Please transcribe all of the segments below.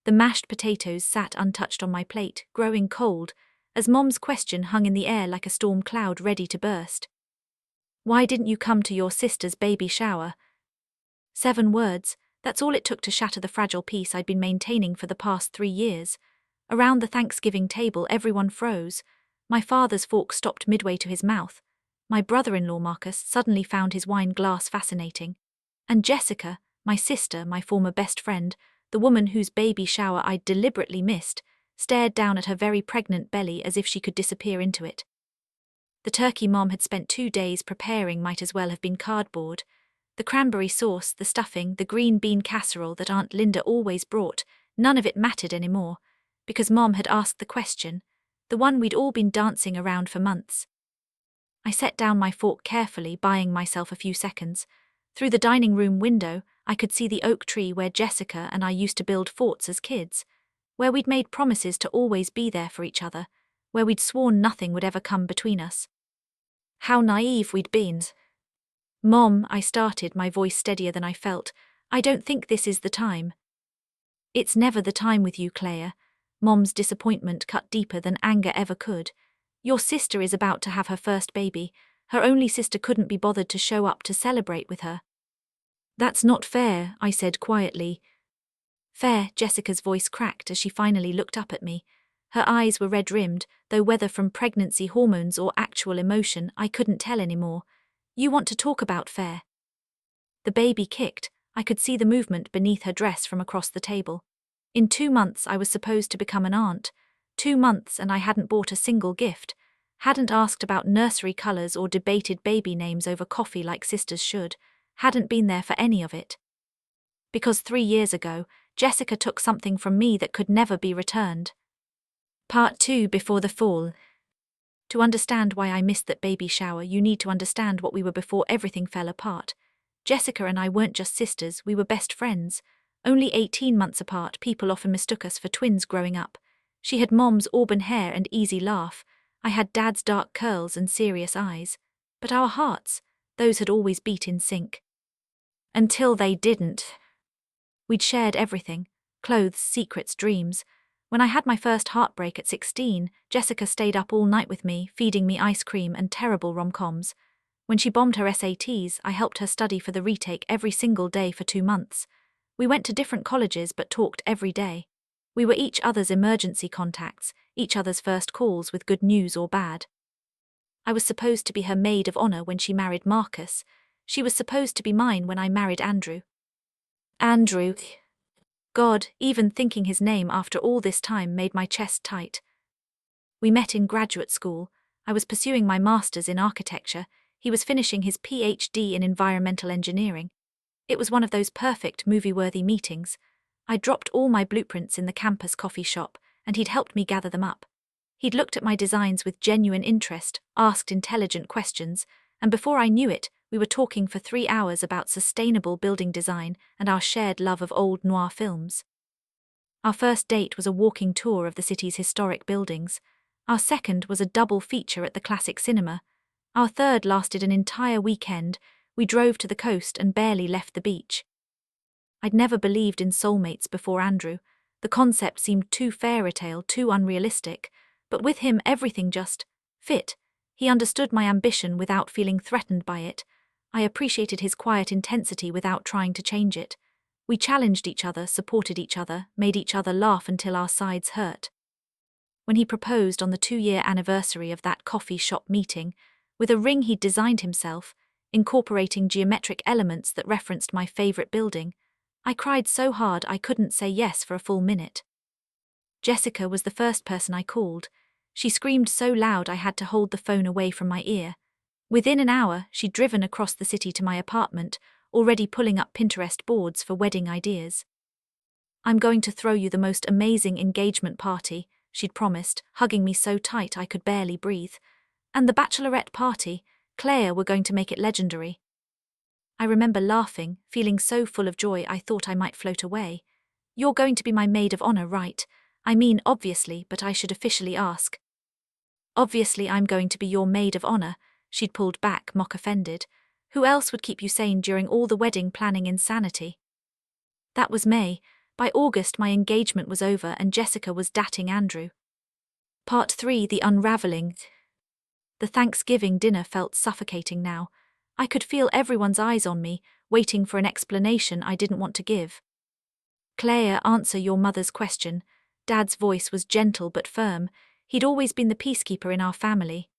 The mashed potatoes sat untouched on my plate, growing cold, as Mom's question hung in the air like a storm cloud ready to burst. "Why didn't you come to your sister's baby shower?" 7 words, that's all it took to shatter the fragile peace I'd been maintaining for the past 3 years. Around the Thanksgiving table, everyone froze. My father's fork stopped midway to his mouth. My brother-in-law Marcus suddenly found his wine glass fascinating. And Jessica, my sister, my former best friend, the woman whose baby shower I'd deliberately missed, stared down at her very pregnant belly as if she could disappear into it. The turkey Mom had spent 2 days preparing might as well have been cardboard. The cranberry sauce, the stuffing, the green bean casserole that Aunt Linda always brought, none of it mattered anymore, because Mom had asked the question, the one we'd all been dancing around for months. I set down my fork carefully, buying myself a few seconds. Through the dining room window, I could see the oak tree where Jessica and I used to build forts as kids, where we'd made promises to always be there for each other, where we'd sworn nothing would ever come between us. How naive we'd been. "Mom," I started, my voice steadier than I felt, "I don't think this is the time." "It's never the time with you, Claire." Mom's disappointment cut deeper than anger ever could. "Your sister is about to have her first baby. Her only sister couldn't be bothered to show up to celebrate with her." "That's not fair," I said quietly. "Fair," Jessica's voice cracked as she finally looked up at me. Her eyes were red-rimmed, though whether from pregnancy hormones or actual emotion, I couldn't tell anymore. "You want to talk about fair?" The baby kicked. I could see the movement beneath her dress from across the table. In 2 months I was supposed to become an aunt. 2 months and I hadn't bought a single gift, hadn't asked about nursery colors or debated baby names over coffee like sisters should, hadn't been there for any of it. Because 3 years ago, Jessica took something from me that could never be returned. Part 2, Before the Fall. To understand why I missed that baby shower, you need to understand what we were before everything fell apart. Jessica and I weren't just sisters, we were best friends. Only 18 months apart, people often mistook us for twins growing up. She had Mom's auburn hair and easy laugh. I had Dad's dark curls and serious eyes. But our hearts, those had always beat in sync. Until they didn't. We'd shared everything: clothes, secrets, dreams. When I had my first heartbreak at 16, Jessica stayed up all night with me, feeding me ice cream and terrible rom-coms. When she bombed her SATs, I helped her study for the retake every single day for 2 months. We went to different colleges but talked every day. We were each other's emergency contacts, each other's first calls with good news or bad. I was supposed to be her maid of honor when she married Marcus. She was supposed to be mine when I married Andrew. Andrew. God, even thinking his name after all this time made my chest tight. We met in graduate school. I was pursuing my master's in architecture. He was finishing his PhD in environmental engineering. It was one of those perfect movie-worthy meetings. I dropped all my blueprints in the campus coffee shop, and he'd helped me gather them up. He'd looked at my designs with genuine interest, asked intelligent questions, and before I knew it, we were talking for 3 hours about sustainable building design and our shared love of old noir films. Our first date was a walking tour of the city's historic buildings. Our second was a double feature at the Classic Cinema. Our third lasted an entire weekend. We drove to the coast and barely left the beach. I'd never believed in soulmates before Andrew. The concept seemed too fairy-tale, too unrealistic, but with him everything just fit. He understood my ambition without feeling threatened by it. I appreciated his quiet intensity without trying to change it. We challenged each other, supported each other, made each other laugh until our sides hurt. When he proposed on the 2-year anniversary of that coffee shop meeting, with a ring he'd designed himself, incorporating geometric elements that referenced my favorite building, I cried so hard I couldn't say yes for a full minute. Jessica was the first person I called. She screamed so loud I had to hold the phone away from my ear. Within an hour, she'd driven across the city to my apartment, already pulling up Pinterest boards for wedding ideas. "I'm going to throw you the most amazing engagement party," she'd promised, hugging me so tight I could barely breathe. "And the bachelorette party, Claire, we're going to make it legendary." I remember laughing, feeling so full of joy I thought I might float away. "You're going to be my maid of honor, right? I mean, obviously, but I should officially ask." "Obviously I'm going to be your maid of honor," she'd pulled back, mock-offended. "Who else would keep you sane during all the wedding planning insanity?" That was May. By August, my engagement was over and Jessica was dating Andrew. Part 3: The Unraveling. The Thanksgiving dinner felt suffocating now. I could feel everyone's eyes on me, waiting for an explanation I didn't want to give. "Claire, answer your mother's question." Dad's voice was gentle but firm. He'd always been the peacekeeper in our family.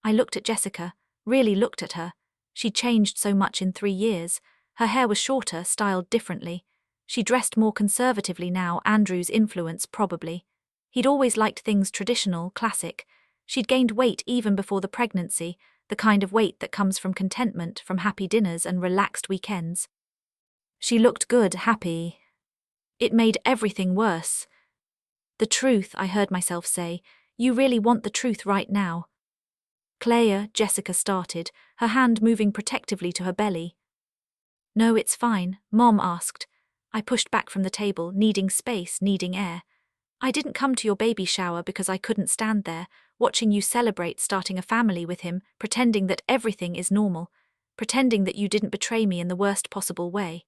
I looked at Jessica, really looked at her. She'd changed so much in 3 years. Her hair was shorter, styled differently. She dressed more conservatively now, Andrew's influence probably. He'd always liked things traditional, classic. She'd gained weight even before the pregnancy, the kind of weight that comes from contentment, from happy dinners and relaxed weekends. She looked good, happy. It made everything worse. "The truth," I heard myself say. "You really want the truth right now." "Claire," Jessica started, her hand moving protectively to her belly. "No, it's fine," Mom asked. I pushed back from the table, needing space, needing air. "I didn't come to your baby shower because I couldn't stand there, watching you celebrate starting a family with him, pretending that everything is normal, pretending that you didn't betray me in the worst possible way."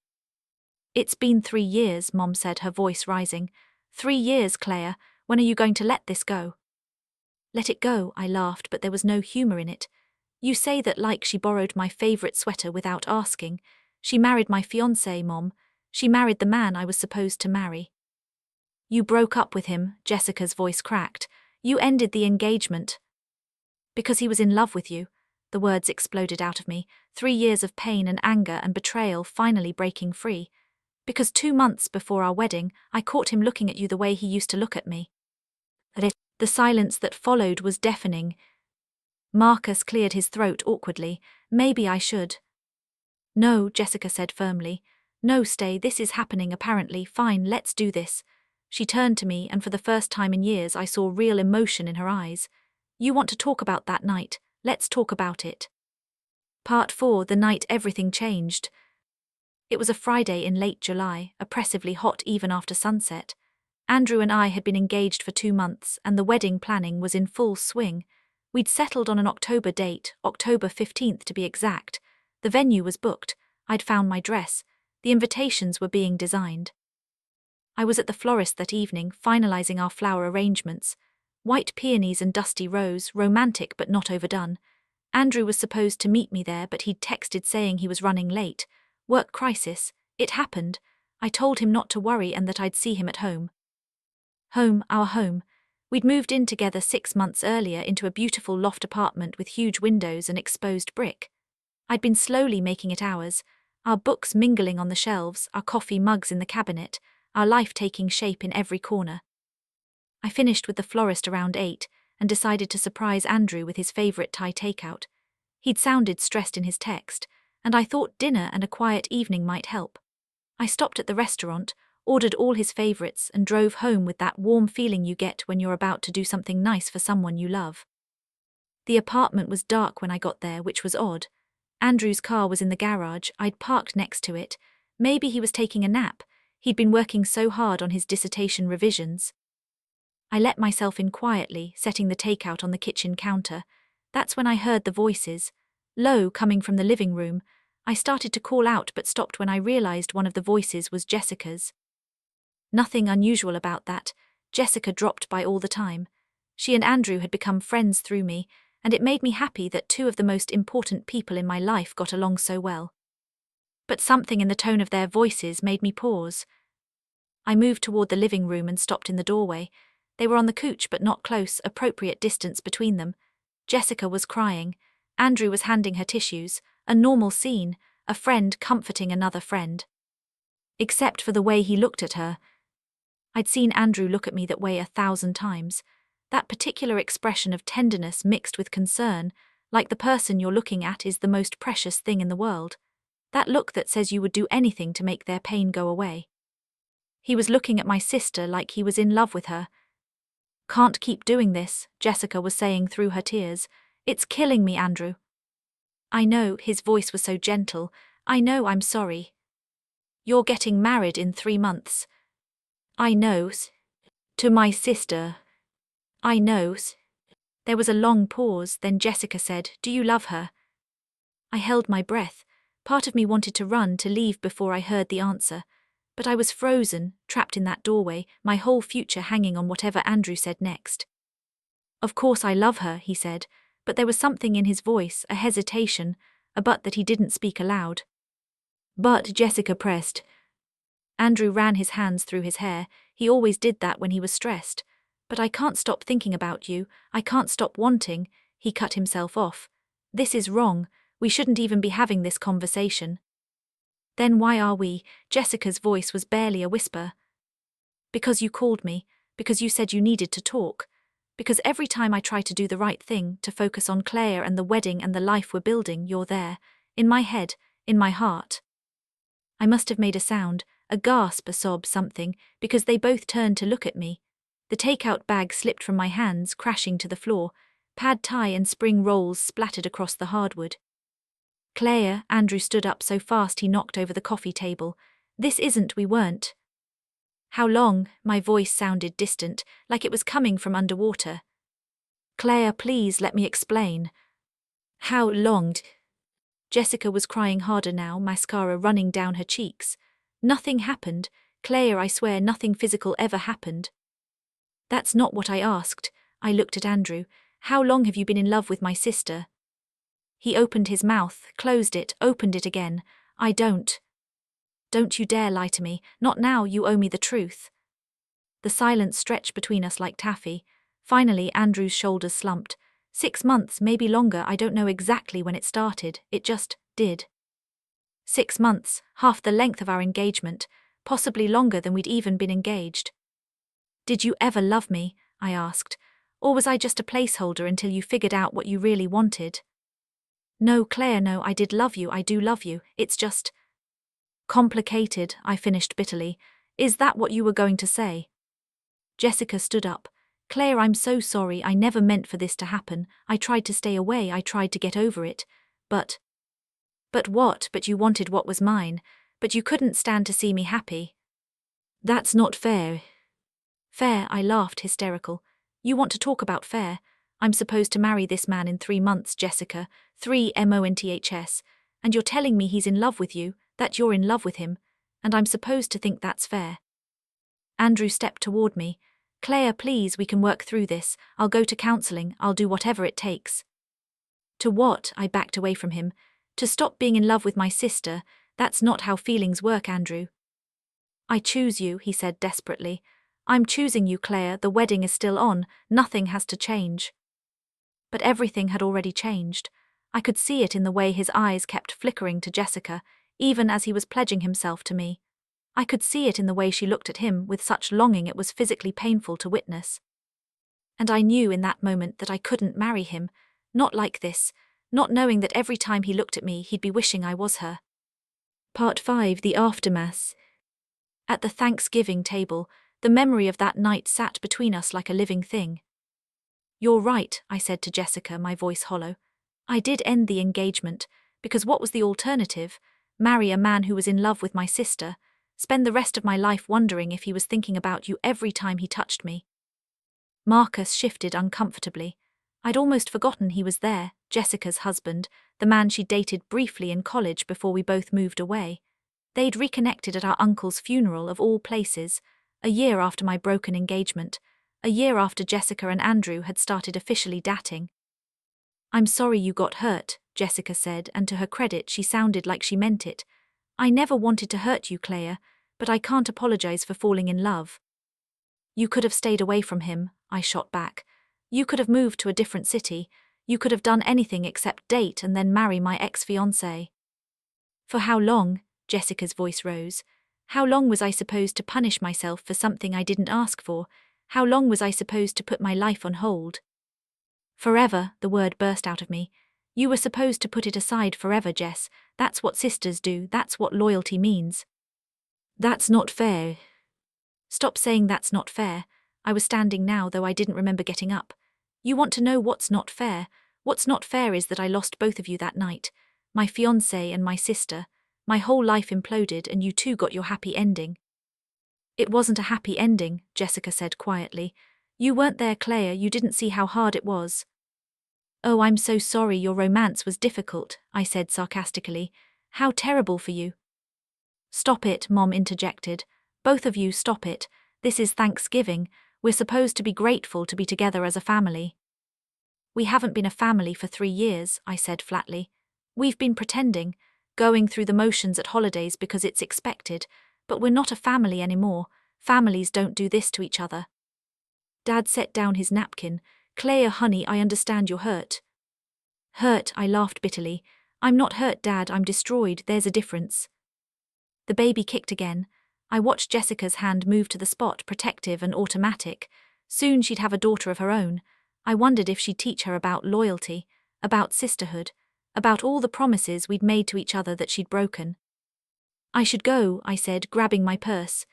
"It's been 3 years," Mom said, her voice rising. 3 years, Claire. When are you going to let this go?" "Let it go," I laughed, but there was no humor in it. "You say that like she borrowed my favorite sweater without asking. She married my fiancé, Mom. She married the man I was supposed to marry." "You broke up with him," Jessica's voice cracked. "You ended the engagement." "Because he was in love with you." The words exploded out of me, 3 years of pain and anger and betrayal finally breaking free. "Because 2 months before our wedding, I caught him looking at you the way he used to look at me." The silence that followed was deafening. Marcus cleared his throat awkwardly. "Maybe I should." "No," Jessica said firmly. "No, stay, this is happening apparently. Fine, let's do this." She turned to me, and for the first time in years I saw real emotion in her eyes. "You want to talk about that night? Let's talk about it." Part 4: The Night Everything Changed. It was a Friday in late July, oppressively hot even after sunset. Andrew and I had been engaged for 2 months, and the wedding planning was in full swing. We'd settled on an October date, October 15th to be exact. The venue was booked. I'd found my dress. The invitations were being designed. I was at the florist that evening, finalizing our flower arrangements. White peonies and dusty rose, romantic but not overdone. Andrew was supposed to meet me there, but he'd texted saying he was running late. Work crisis. It happened. I told him not to worry and that I'd see him at home. Home, our home. We'd moved in together 6 months earlier into a beautiful loft apartment with huge windows and exposed brick. I'd been slowly making it ours, our books mingling on the shelves, our coffee mugs in the cabinet, our life taking shape in every corner. I finished with the florist around 8 and decided to surprise Andrew with his favorite Thai takeout. He'd sounded stressed in his text, and I thought dinner and a quiet evening might help. I stopped at the restaurant, ordered all his favorites, and drove home with that warm feeling you get when you're about to do something nice for someone you love. The apartment was dark when I got there, which was odd. Andrew's car was in the garage. I'd parked next to it. Maybe he was taking a nap. He'd been working so hard on his dissertation revisions. I let myself in quietly, setting the takeout on the kitchen counter. That's when I heard the voices. Low, coming from the living room. I started to call out but stopped when I realized one of the voices was Jessica's. Nothing unusual about that. Jessica dropped by all the time. She and Andrew had become friends through me, and it made me happy that 2 of the most important people in my life got along so well. But something in the tone of their voices made me pause. I moved toward the living room and stopped in the doorway. They were on the couch but not close, appropriate distance between them. Jessica was crying. Andrew was handing her tissues. A normal scene, a friend comforting another friend. Except for the way he looked at her. I'd seen Andrew look at me that way 1,000 times. That particular expression of tenderness mixed with concern, like the person you're looking at is the most precious thing in the world. That look that says you would do anything to make their pain go away. He was looking at my sister like he was in love with her. "Can't keep doing this," Jessica was saying through her tears. "It's killing me, Andrew." "I know," his voice was so gentle. "I know, I'm sorry. You're getting married in 3 months. I know. To my sister. I know." There was a long pause, then Jessica said, "Do you love her?" I held my breath. Part of me wanted to run, to leave before I heard the answer. But I was frozen, trapped in that doorway, my whole future hanging on whatever Andrew said next. Of course I love her, he said, but there was something in his voice, a hesitation, a but that he didn't speak aloud. But, Jessica pressed. Andrew ran his hands through his hair. He always did that when he was stressed. But I can't stop thinking about you, I can't stop wanting. He cut himself off. This is wrong, we shouldn't even be having this conversation. Then why are we? Jessica's voice was barely a whisper. Because you called me, because you said you needed to talk. Because every time I try to do the right thing, to focus on Claire and the wedding and the life we're building, you're there. In my head, in my heart. I must have made a sound, a gasp, a sob, something, because they both turned to look at me. The takeout bag slipped from my hands, crashing to the floor. Pad thai and spring rolls splattered across the hardwood. Claire, Andrew stood up so fast he knocked over the coffee table. This isn't, we weren't. How long? My voice sounded distant, like it was coming from underwater. Claire, please let me explain. How long? Jessica was crying harder now, mascara running down her cheeks. Nothing happened. Claire, I swear nothing physical ever happened. That's not what I asked. I looked at Andrew. How long have you been in love with my sister? He opened his mouth, closed it, opened it again. I don't. Don't you dare lie to me. Not now, you owe me the truth. The silence stretched between us like taffy. Finally, Andrew's shoulders slumped. 6 months, maybe longer, I don't know exactly when it started, it just did. 6 months, half the length of our engagement, possibly longer than we'd even been engaged. Did you ever love me? I asked. Or was I just a placeholder until you figured out what you really wanted? No, Claire, no, I did love you, I do love you, it's just complicated, I finished bitterly. Is that what you were going to say? Jessica stood up. Claire, I'm so sorry, I never meant for this to happen. I tried to stay away, I tried to get over it. But what? But you wanted what was mine. But you couldn't stand to see me happy. That's not fair. Fair, I laughed, hysterical. You want to talk about fair? I'm supposed to marry this man in 3 months, Jessica, 3 months, and you're telling me he's in love with you, that you're in love with him, and I'm supposed to think that's fair. Andrew stepped toward me. Claire, please, we can work through this. I'll go to counseling, I'll do whatever it takes. To what? I backed away from him. To stop being in love with my sister. That's not how feelings work, Andrew. I choose you, he said desperately. I'm choosing you, Claire, the wedding is still on, nothing has to change. But everything had already changed. I could see it in the way his eyes kept flickering to Jessica, even as he was pledging himself to me. I could see it in the way she looked at him with such longing it was physically painful to witness. And I knew in that moment that I couldn't marry him, not like this, not knowing that every time he looked at me he'd be wishing I was her. Part 5, the aftermath. At the Thanksgiving table, the memory of that night sat between us like a living thing. You're right, I said to Jessica, my voice hollow. I did end the engagement, because what was the alternative? Marry a man who was in love with my sister, spend the rest of my life wondering if he was thinking about you every time he touched me. Marcus shifted uncomfortably. I'd almost forgotten he was there, Jessica's husband, the man she dated briefly in college before we both moved away. They'd reconnected at our uncle's funeral of all places, a year after my broken engagement, a year after Jessica and Andrew had started officially dating. I'm sorry you got hurt, Jessica said, and to her credit she sounded like she meant it. I never wanted to hurt you, Claire, but I can't apologize for falling in love. You could have stayed away from him, I shot back. You could have moved to a different city. You could have done anything except date and then marry my ex-fiancé. For how long? Jessica's voice rose. How long was I supposed to punish myself for something I didn't ask for? How long was I supposed to put my life on hold? Forever, the word burst out of me. You were supposed to put it aside forever, Jess. That's what sisters do, that's what loyalty means. That's not fair. Stop saying that's not fair. I was standing now, though I didn't remember getting up. You want to know what's not fair? What's not fair is that I lost both of you that night. My fiancé and my sister. My whole life imploded and you two got your happy ending. It wasn't a happy ending, Jessica said quietly. You weren't there, Claire, you didn't see how hard it was. Oh, I'm so sorry your romance was difficult, I said sarcastically. How terrible for you. Stop it, Mom interjected. Both of you stop it. This is Thanksgiving. We're supposed to be grateful to be together as a family. We haven't been a family for 3 years, I said flatly. We've been pretending, going through the motions at holidays because it's expected, but we're not a family anymore. Families don't do this to each other. Dad set down his napkin. Claire, honey, I understand you're hurt. Hurt, I laughed bitterly. I'm not hurt, Dad, I'm destroyed, there's a difference. The baby kicked again. I watched Jessica's hand move to the spot, protective and automatic. Soon she'd have a daughter of her own. I wondered if she'd teach her about loyalty, about sisterhood, about all the promises we'd made to each other that she'd broken. I should go, I said, grabbing my purse.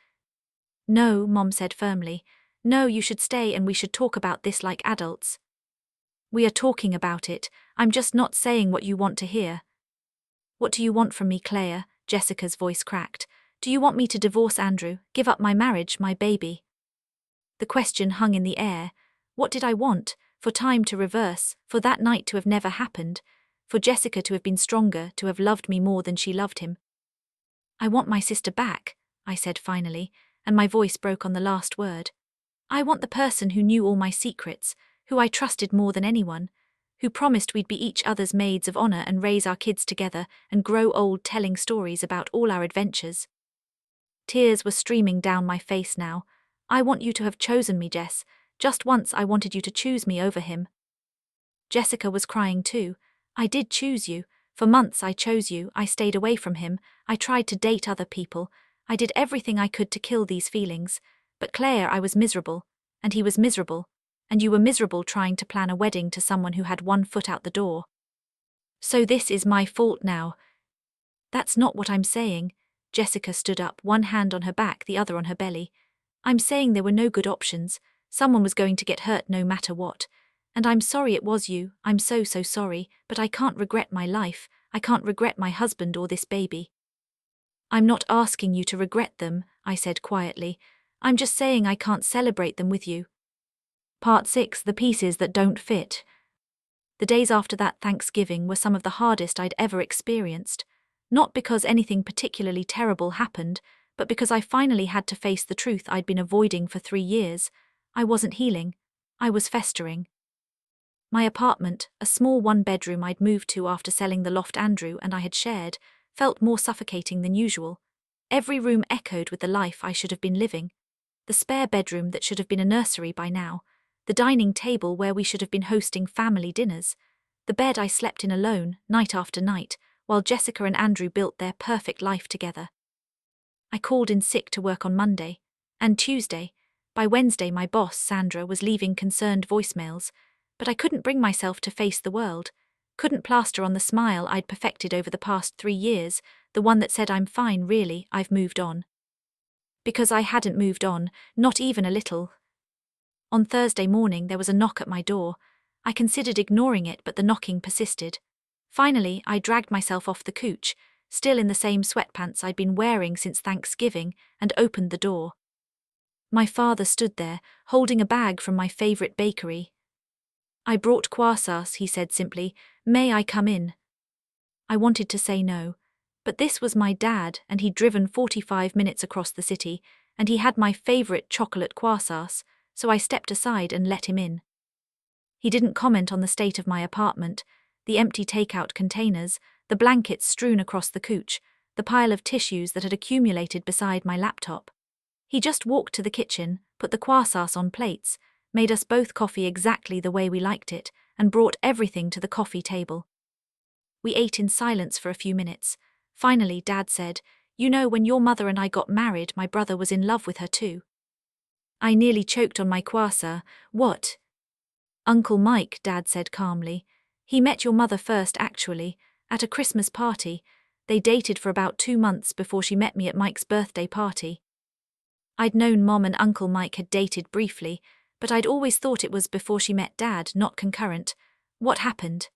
No, Mom said firmly. No, you should stay and we should talk about this like adults. We are talking about it, I'm just not saying what you want to hear. What do you want from me, Claire? Jessica's voice cracked. Do you want me to divorce Andrew, give up my marriage, my baby? The question hung in the air. What did I want? For time to reverse, for that night to have never happened, for Jessica to have been stronger, to have loved me more than she loved him. I want my sister back, I said finally, and my voice broke on the last word. I want the person who knew all my secrets, who I trusted more than anyone, who promised we'd be each other's maids of honor and raise our kids together and grow old telling stories about all our adventures. Tears were streaming down my face now. I want you to have chosen me, Jess. Just once I wanted you to choose me over him. Jessica was crying too. I did choose you. For months I chose you, I stayed away from him, I tried to date other people, I did everything I could to kill these feelings. But Claire, I was miserable, and he was miserable, and you were miserable trying to plan a wedding to someone who had one foot out the door. So this is my fault now. That's not what I'm saying. Jessica stood up, one hand on her back, the other on her belly. I'm saying there were no good options. Someone was going to get hurt no matter what. And I'm sorry it was you, I'm so sorry, but I can't regret my life, I can't regret my husband or this baby. I'm not asking you to regret them, I said quietly. I'm just saying I can't celebrate them with you. Part 6, the pieces that don't fit. The days after that Thanksgiving were some of the hardest I'd ever experienced. Not because anything particularly terrible happened, but because I finally had to face the truth I'd been avoiding for 3 years. I wasn't healing. I was festering. My apartment, a small one-bedroom I'd moved to after selling the loft Andrew and I had shared, felt more suffocating than usual. Every room echoed with the life I should have been living. The spare bedroom that should have been a nursery by now. The dining table where we should have been hosting family dinners. The bed I slept in alone, night after night, while Jessica and Andrew built their perfect life together. I called in sick to work on Monday. And Tuesday. By Wednesday my boss, Sandra, was leaving concerned voicemails. But I couldn't bring myself to face the world. Couldn't plaster on the smile I'd perfected over the past 3 years, the one that said I'm fine really, I've moved on. Because I hadn't moved on, not even a little. On Thursday morning there was a knock at my door. I considered ignoring it, but the knocking persisted. Finally, I dragged myself off the couch, still in the same sweatpants I'd been wearing since Thanksgiving, and opened the door. My father stood there, holding a bag from my favorite bakery. I brought croissants, he said simply. May I come in? I wanted to say no, but this was my dad, and he'd driven 45 minutes across the city, and he had my favorite chocolate croissants, so I stepped aside and let him in. He didn't comment on the state of my apartment, the empty takeout containers, the blankets strewn across the couch, the pile of tissues that had accumulated beside my laptop. He just walked to the kitchen, put the croissants on plates, made us both coffee exactly the way we liked it, and brought everything to the coffee table. We ate in silence for a few minutes. Finally, Dad said, "You know, when your mother and I got married, my brother was in love with her too." I nearly choked on my croissant. What? Uncle Mike, Dad said calmly. He met your mother first, actually, at a Christmas party. They dated for about 2 months before she met me at Mike's birthday party. I'd known Mom and Uncle Mike had dated briefly, but I'd always thought it was before she met Dad, not concurrent. What happened?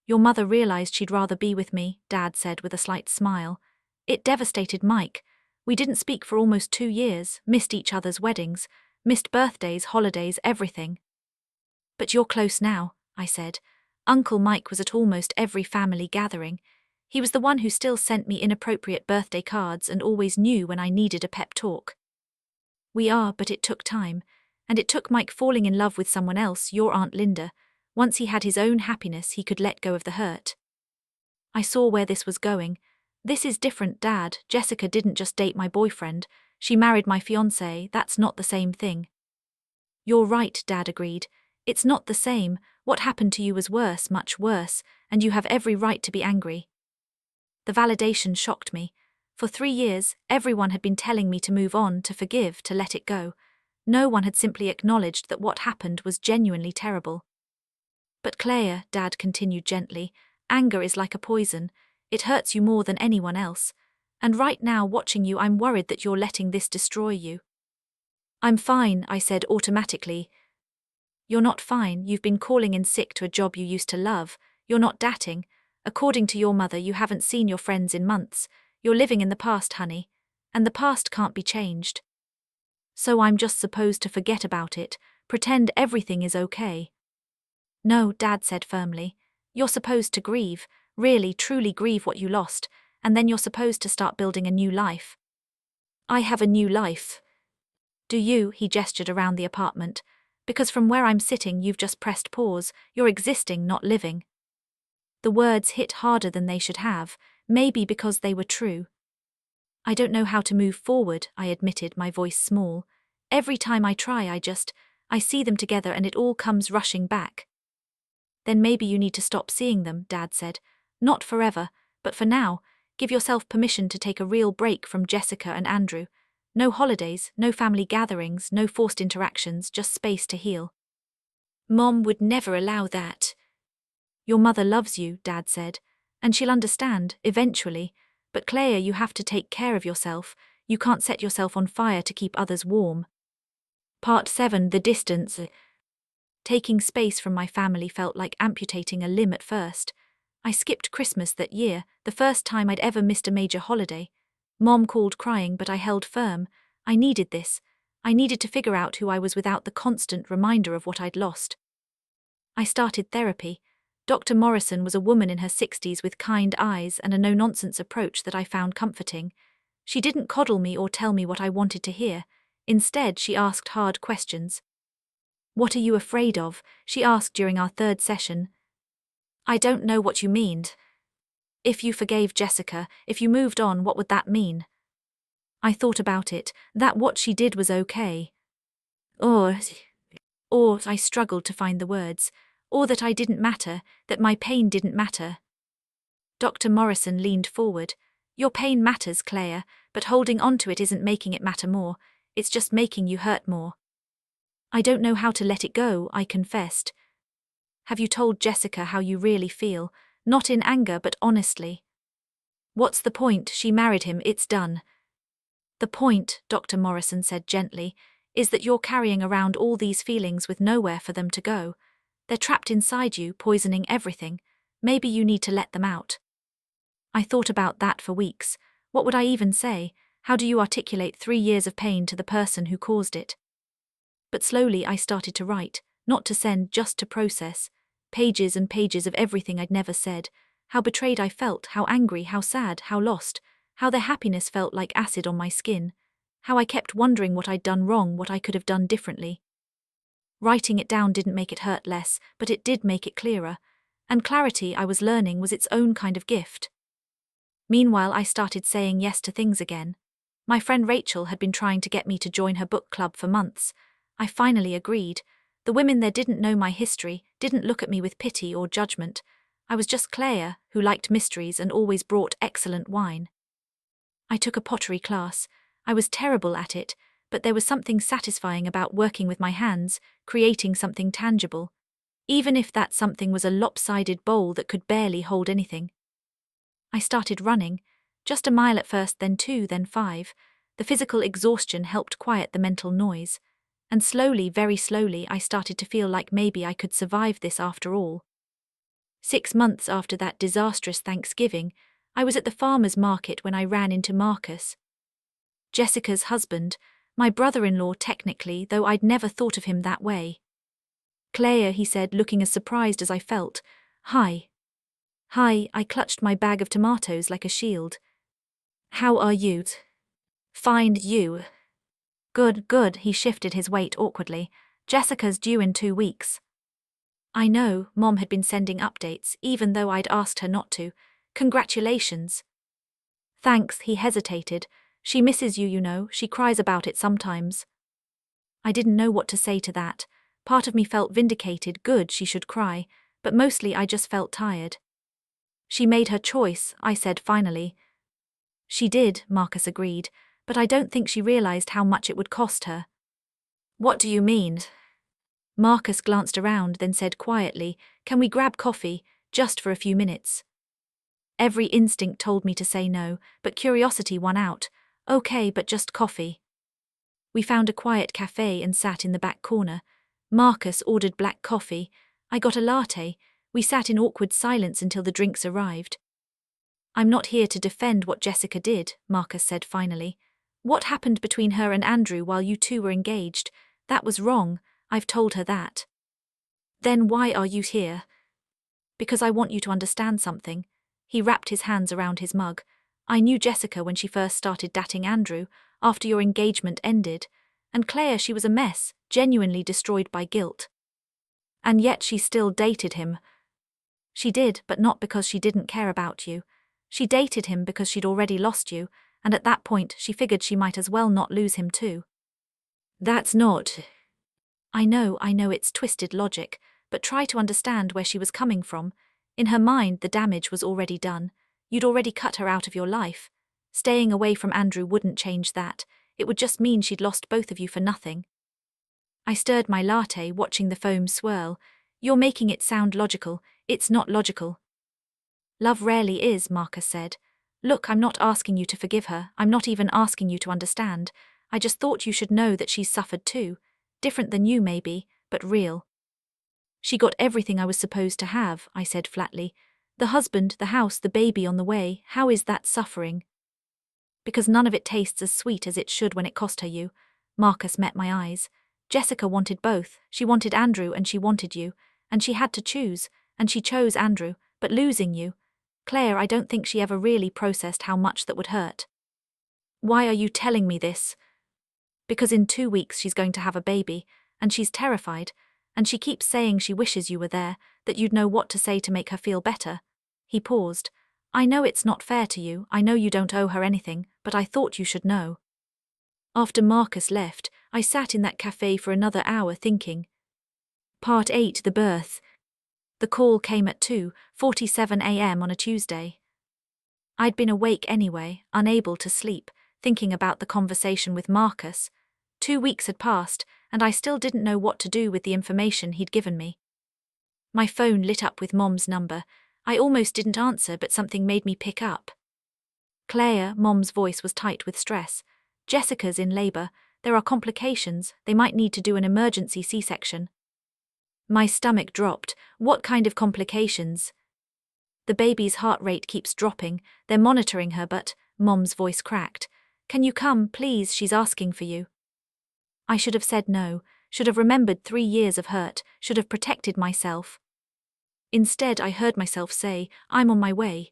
Your mother realized she'd rather be with me, Dad said with a slight smile. It devastated Mike. We didn't speak for almost 2 years, missed each other's weddings, missed birthdays, holidays, everything. But you're close now, I said. Uncle Mike was at almost every family gathering. He was the one who still sent me inappropriate birthday cards and always knew when I needed a pep talk. We are, but it took time. And it took Mike falling in love with someone else, your Aunt Linda. Once he had his own happiness, he could let go of the hurt. I saw where this was going. This is different, Dad. Jessica didn't just date my boyfriend. She married my fiancé. That's not the same thing. You're right, Dad agreed. It's not the same. What happened to you was worse, much worse, and you have every right to be angry. The validation shocked me. For 3 years, everyone had been telling me to move on, to forgive, to let it go. No one had simply acknowledged that what happened was genuinely terrible. But Claire, Dad continued gently, anger is like a poison. It hurts you more than anyone else. And right now, watching you, I'm worried that you're letting this destroy you. I'm fine, I said automatically. You're not fine. You've been calling in sick to a job you used to love. You're not dating. According to your mother, you haven't seen your friends in months. You're living in the past, honey. And the past can't be changed. So I'm just supposed to forget about it, pretend everything is okay. No, Dad said firmly. You're supposed to grieve, really, truly grieve what you lost, and then you're supposed to start building a new life. I have a new life. Do you? He gestured around the apartment. Because from where I'm sitting, you've just pressed pause. You're existing, not living. The words hit harder than they should have, maybe because they were true. I don't know how to move forward, I admitted, my voice small. Every time I try, I see them together and it all comes rushing back. Then maybe you need to stop seeing them, Dad said. Not forever, but for now, give yourself permission to take a real break from Jessica and Andrew. No holidays, no family gatherings, no forced interactions, just space to heal. Mom would never allow that. Your mother loves you, Dad said, and she'll understand, eventually. But Claire, you have to take care of yourself. You can't set yourself on fire to keep others warm. Part 7, the distance. Taking space from my family felt like amputating a limb at first. I skipped Christmas that year, the first time I'd ever missed a major holiday. Mom called crying, but I held firm. I needed this. I needed to figure out who I was without the constant reminder of what I'd lost. I started therapy. Dr. Morrison was a woman in her 60s with kind eyes and a no-nonsense approach that I found comforting. She didn't coddle me or tell me what I wanted to hear. Instead, she asked hard questions. What are you afraid of? She asked during our 3rd session. I don't know what you mean. If you forgave Jessica, if you moved on, what would that mean? I thought about it, that what she did was okay. Or I struggled to find the words. Or that I didn't matter, that my pain didn't matter. Dr. Morrison leaned forward. Your pain matters, Claire, but holding on to it isn't making it matter more. It's just making you hurt more. I don't know how to let it go, I confessed. Have you told Jessica how you really feel? Not in anger, but honestly. What's the point? She married him, it's done. The point, Dr. Morrison said gently, is that you're carrying around all these feelings with nowhere for them to go. They're trapped inside you, poisoning everything. Maybe you need to let them out. I thought about that for weeks. What would I even say? How do you articulate 3 years of pain to the person who caused it? But slowly I started to write, not to send, just to process. Pages and pages of everything I'd never said. How betrayed I felt, how angry, how sad, how lost. How their happiness felt like acid on my skin. How I kept wondering what I'd done wrong, what I could have done differently. Writing it down didn't make it hurt less, but it did make it clearer. And clarity, I was learning, was its own kind of gift. Meanwhile, I started saying yes to things again. My friend Rachel had been trying to get me to join her book club for months. I finally agreed. The women there didn't know my history, didn't look at me with pity or judgment. I was just Claire, who liked mysteries and always brought excellent wine. I took a pottery class. I was terrible at it, but there was something satisfying about working with my hands, creating something tangible. Even if that something was a lopsided bowl that could barely hold anything. I started running. Just a mile at first, then 2, then 5. The physical exhaustion helped quiet the mental noise. And slowly, very slowly, I started to feel like maybe I could survive this after all. 6 months after that disastrous Thanksgiving, I was at the farmer's market when I ran into Marcus. Jessica's husband, my brother-in-law technically, though I'd never thought of him that way. Claire, he said, looking as surprised as I felt. Hi. Hi, I clutched my bag of tomatoes like a shield. How are you? Fine, you. Good, good, he shifted his weight awkwardly. Jessica's due in 2 weeks. I know, Mom had been sending updates, even though I'd asked her not to. Congratulations. Thanks, he hesitated. She misses you, you know, she cries about it sometimes. I didn't know what to say to that. Part of me felt vindicated, good, she should cry, but mostly I just felt tired. She made her choice, I said finally. She did, Marcus agreed, but I don't think she realized how much it would cost her. What do you mean? Marcus glanced around, then said quietly, Can we grab coffee, just for a few minutes? Every instinct told me to say no, but curiosity won out. Okay, but just coffee. We found a quiet cafe and sat in the back corner. Marcus ordered black coffee. I got a latte. We sat in awkward silence until the drinks arrived. I'm not here to defend what Jessica did, Marcus said finally. What happened between her and Andrew while you two were engaged? That was wrong, I've told her that. Then why are you here? Because I want you to understand something. He wrapped his hands around his mug. I knew Jessica when she first started dating Andrew, after your engagement ended, and Claire, she was a mess, genuinely destroyed by guilt. And yet she still dated him. She did, but not because she didn't care about you. She dated him because she'd already lost you, and at that point she figured she might as well not lose him too. That's not... I know it's twisted logic, but try to understand where she was coming from. In her mind, the damage was already done. You'd already cut her out of your life. Staying away from Andrew wouldn't change that. It would just mean she'd lost both of you for nothing. I stirred my latte, watching the foam swirl. You're making it sound logical. It's not logical. Love rarely is, Marcus said. Look, I'm not asking you to forgive her. I'm not even asking you to understand. I just thought you should know that she's suffered too. Different than you maybe, but real. She got everything I was supposed to have, I said flatly. The husband, the house, the baby on the way. How is that suffering? Because none of it tastes as sweet as it should when it cost her you. Marcus met my eyes. Jessica wanted both. She wanted Andrew and she wanted you. And she had to choose. And she chose Andrew, but losing you. Claire, I don't think she ever really processed how much that would hurt. Why are you telling me this? Because in 2 weeks she's going to have a baby, and she's terrified, and she keeps saying she wishes you were there, that you'd know what to say to make her feel better. He paused. I know it's not fair to you, I know you don't owe her anything, but I thought you should know. After Marcus left, I sat in that cafe for another hour thinking. Part 8, the birth. The call came at 2:47 a.m. on a Tuesday. I'd been awake anyway, unable to sleep, thinking about the conversation with Marcus. 2 weeks had passed, and I still didn't know what to do with the information he'd given me. My phone lit up with Mom's number. I almost didn't answer, but something made me pick up. Claire, Mom's voice was tight with stress. Jessica's in labor. There are complications. They might need to do an emergency C-section. My stomach dropped. What kind of complications? The baby's heart rate keeps dropping. They're monitoring her, but... Mom's voice cracked. Can you come, please? She's asking for you. I should have said no, should have remembered 3 years of hurt, should have protected myself. Instead, I heard myself say, I'm on my way.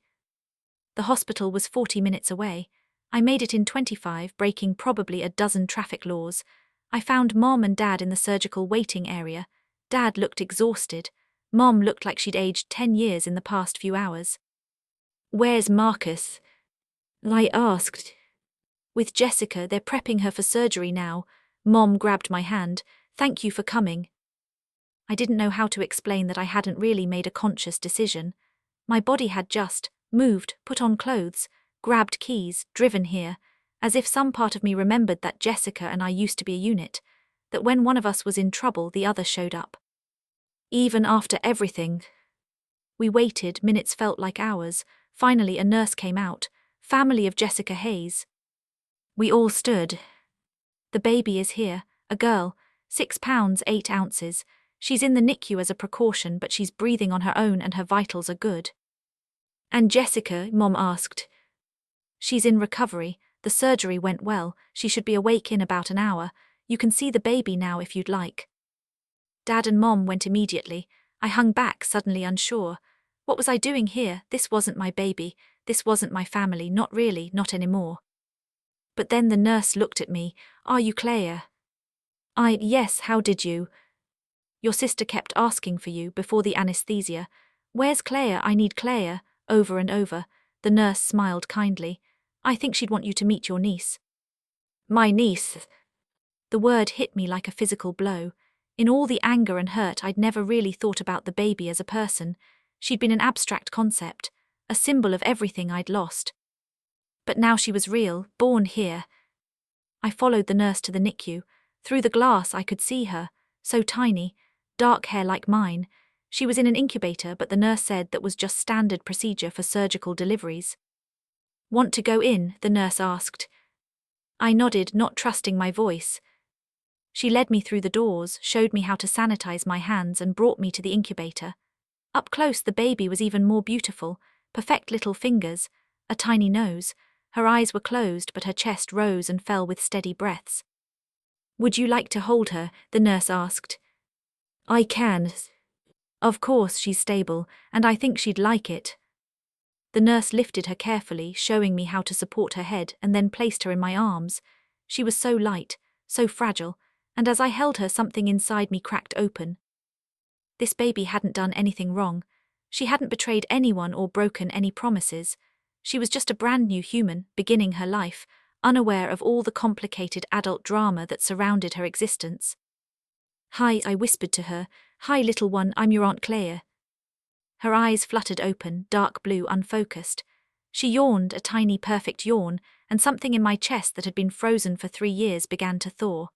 The hospital was 40 minutes away. I made it in 25, breaking probably a dozen traffic laws. I found Mom and Dad in the surgical waiting area. Dad looked exhausted. Mom looked like she'd aged 10 years in the past few hours. Where's Marcus? I asked. With Jessica, they're prepping her for surgery now. Mom grabbed my hand. Thank you for coming. I didn't know how to explain that I hadn't really made a conscious decision. My body had just moved, put on clothes, grabbed keys, driven here, as if some part of me remembered that Jessica and I used to be a unit, that when one of us was in trouble, the other showed up. Even after everything. We waited, minutes felt like hours. Finally, a nurse came out. Family of Jessica Hayes. We all stood. The baby is here, a girl, 6 pounds 8 ounces. She's in the NICU as a precaution, but she's breathing on her own and her vitals are good. And Jessica, Mom asked. She's in recovery. The surgery went well. She should be awake in about an hour. You can see the baby now if you'd like. Dad and Mom went immediately. I hung back, suddenly unsure. What was I doing here? This wasn't my baby. This wasn't my family, not really, not anymore. But then the nurse looked at me. Are you Claire? Yes, how did you? Your sister kept asking for you before the anesthesia. Where's Claire? I need Claire, over and over. The nurse smiled kindly. I think she'd want you to meet your niece. My niece? The word hit me like a physical blow. In all the anger and hurt, I'd never really thought about the baby as a person. She'd been an abstract concept, a symbol of everything I'd lost. But now she was real, born here. I followed the nurse to the NICU. Through the glass I could see her, so tiny, dark hair like mine. She was in an incubator, but the nurse said that was just standard procedure for surgical deliveries. Want to go in? The nurse asked. I nodded, not trusting my voice. She led me through the doors, showed me how to sanitize my hands, and brought me to the incubator. Up close, the baby was even more beautiful, perfect little fingers, a tiny nose. Her eyes were closed, but her chest rose and fell with steady breaths. Would you like to hold her? The nurse asked. I can. Of course, she's stable, and I think she'd like it. The nurse lifted her carefully, showing me how to support her head, and then placed her in my arms. She was so light, so fragile, and as I held her, something inside me cracked open. This baby hadn't done anything wrong. She hadn't betrayed anyone or broken any promises. She was just a brand new human, beginning her life, unaware of all the complicated adult drama that surrounded her existence. Hi, I whispered to her. Hi, little one, I'm your Aunt Claire. Her eyes fluttered open, dark blue, unfocused. She yawned, a tiny perfect yawn, and something in my chest that had been frozen for 3 years began to thaw.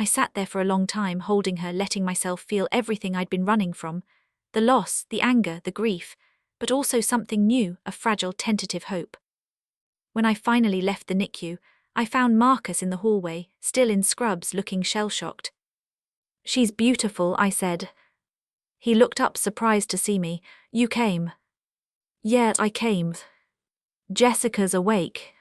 I sat there for a long time, holding her, letting myself feel everything I'd been running from. The loss, the anger, the grief, but also something new, a fragile, tentative hope. When I finally left the NICU, I found Marcus in the hallway, still in scrubs, looking shell-shocked. She's beautiful, I said. He looked up, surprised to see me. You came. Yeah, I came. Jessica's awake.